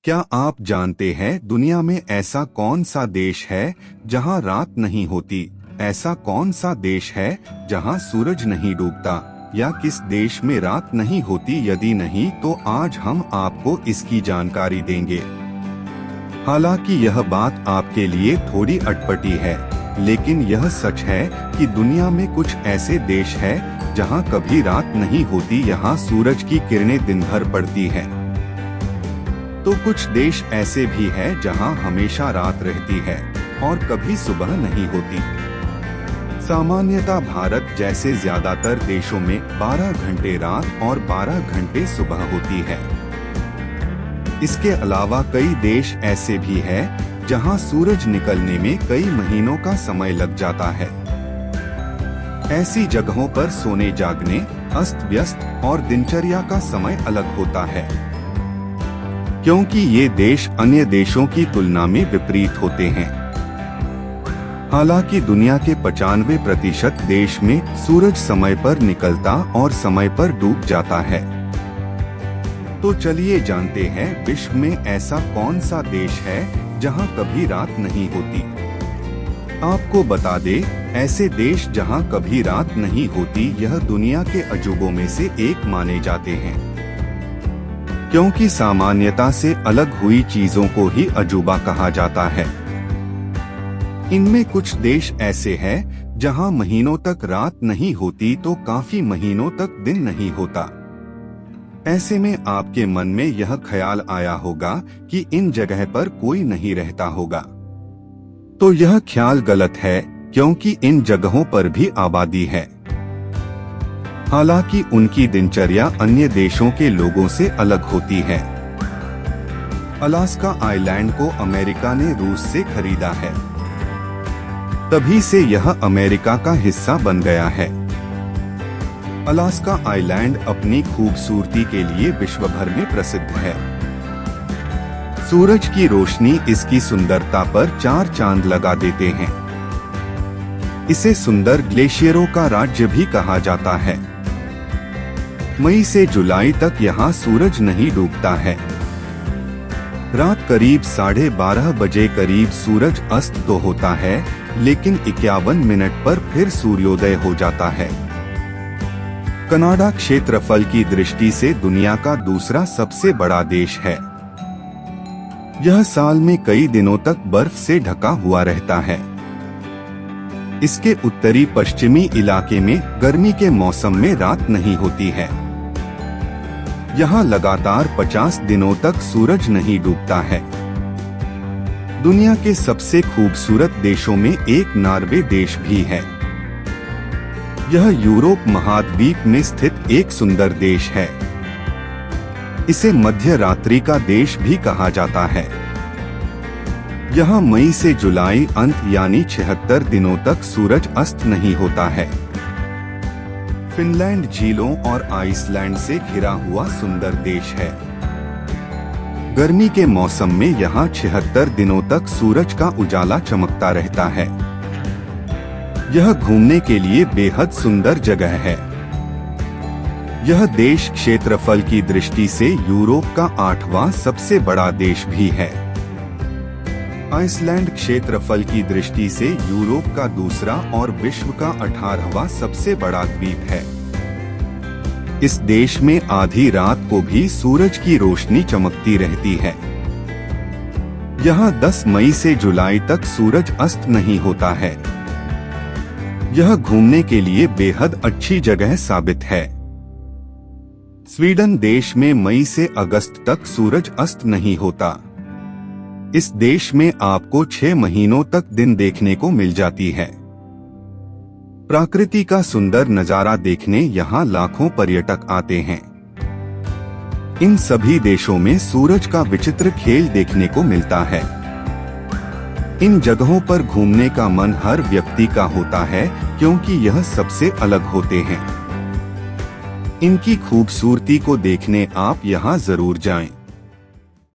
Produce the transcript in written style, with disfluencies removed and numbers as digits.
क्या आप जानते हैं दुनिया में ऐसा कौन सा देश है जहां रात नहीं होती? ऐसा कौन सा देश है जहां सूरज नहीं डूबता? या किस देश में रात नहीं होती? यदि नहीं तो आज हम आपको इसकी जानकारी देंगे। हालांकि यह बात आपके लिए थोड़ी अटपटी है, लेकिन यह सच है कि दुनिया में कुछ ऐसे देश है जहां कभी रात नहीं होती, यहां सूरज की किरणें दिन भर पड़ती है। तो कुछ देश ऐसे भी हैं जहां हमेशा रात रहती है और कभी सुबह नहीं होती। सामान्यतः भारत जैसे ज्यादातर देशों में 12 घंटे रात और 12 घंटे सुबह होती है। इसके अलावा कई देश ऐसे भी हैं जहां सूरज निकलने में कई महीनों का समय लग जाता है। ऐसी जगहों पर सोने जागने, अस्त व्यस्त और दिनचर्या का समय अलग होता है, क्योंकि ये देश अन्य देशों की तुलना में विपरीत होते हैं। हालांकि दुनिया के 95% देश में सूरज समय पर निकलता और समय पर डूब जाता है। तो चलिए जानते हैं विश्व में ऐसा कौन सा देश है जहां कभी रात नहीं होती। आपको बता दें, ऐसे देश जहां कभी रात नहीं होती यह दुनिया के अजूबों में से एक माने जाते हैं, क्योंकि सामान्यता से अलग हुई चीजों को ही अजूबा कहा जाता है। इनमें कुछ देश ऐसे हैं जहां महीनों तक रात नहीं होती तो काफी महीनों तक दिन नहीं होता। ऐसे में आपके मन में यह ख्याल आया होगा कि इन जगह पर कोई नहीं रहता होगा। तो यह ख्याल गलत है, क्योंकि इन जगहों पर भी आबादी है। हालांकि उनकी दिनचर्या अन्य देशों के लोगों से अलग होती है। अलास्का आइलैंड को अमेरिका ने रूस से खरीदा है, तभी से यह अमेरिका का हिस्सा बन गया है। अलास्का आइलैंड अपनी खूबसूरती के लिए विश्व भर में प्रसिद्ध है। सूरज की रोशनी इसकी सुंदरता पर 4 चांद लगा देते हैं। इसे सुंदर ग्लेशियरों का राज्य भी कहा जाता है। मई से जुलाई तक यहाँ सूरज नहीं डूबता है। रात करीब 12:30 बजे करीब सूरज अस्त तो होता है, लेकिन 51 मिनट पर फिर सूर्योदय हो जाता है। कनाडा क्षेत्रफल की दृष्टि से दुनिया का दूसरा सबसे बड़ा देश है। यह साल में कई दिनों तक बर्फ से ढका हुआ रहता है। इसके उत्तरी पश्चिमी इलाके में गर्मी के मौसम में रात नहीं होती है। यहाँ लगातार 50 दिनों तक सूरज नहीं डूबता है। दुनिया के सबसे खूबसूरत देशों में एक नॉर्वे देश भी है। यह यूरोप महाद्वीप में स्थित एक सुंदर देश है। इसे मध्य रात्रि का देश भी कहा जाता है। यहाँ मई से जुलाई अंत यानी 76 दिनों तक सूरज अस्त नहीं होता है। फिनलैंड झीलों और आइसलैंड से घिरा हुआ सुंदर देश है। गर्मी के मौसम में यहाँ 76 दिनों तक सूरज का उजाला चमकता रहता है। यह घूमने के लिए बेहद सुंदर जगह है। यह देश क्षेत्रफल की दृष्टि से यूरोप का 8वां सबसे बड़ा देश भी है। आइसलैंड क्षेत्रफल की दृष्टि से यूरोप का दूसरा और विश्व का 18वां सबसे बड़ा द्वीप है। इस देश में आधी रात को भी सूरज की रोशनी चमकती रहती है। यहाँ 10 मई से जुलाई तक सूरज अस्त नहीं होता है। यह घूमने के लिए बेहद अच्छी जगह साबित है। स्वीडन देश में मई से अगस्त तक सूरज अस्त नहीं होता। इस देश में आपको 6 महीनों तक दिन देखने को मिल जाती है। प्रकृति का सुंदर नजारा देखने यहाँ लाखों पर्यटक आते हैं। इन सभी देशों में सूरज का विचित्र खेल देखने को मिलता है। इन जगहों पर घूमने का मन हर व्यक्ति का होता है, क्योंकि यह सबसे अलग होते हैं। इनकी खूबसूरती को देखने आप यहाँ जरूर जाएं।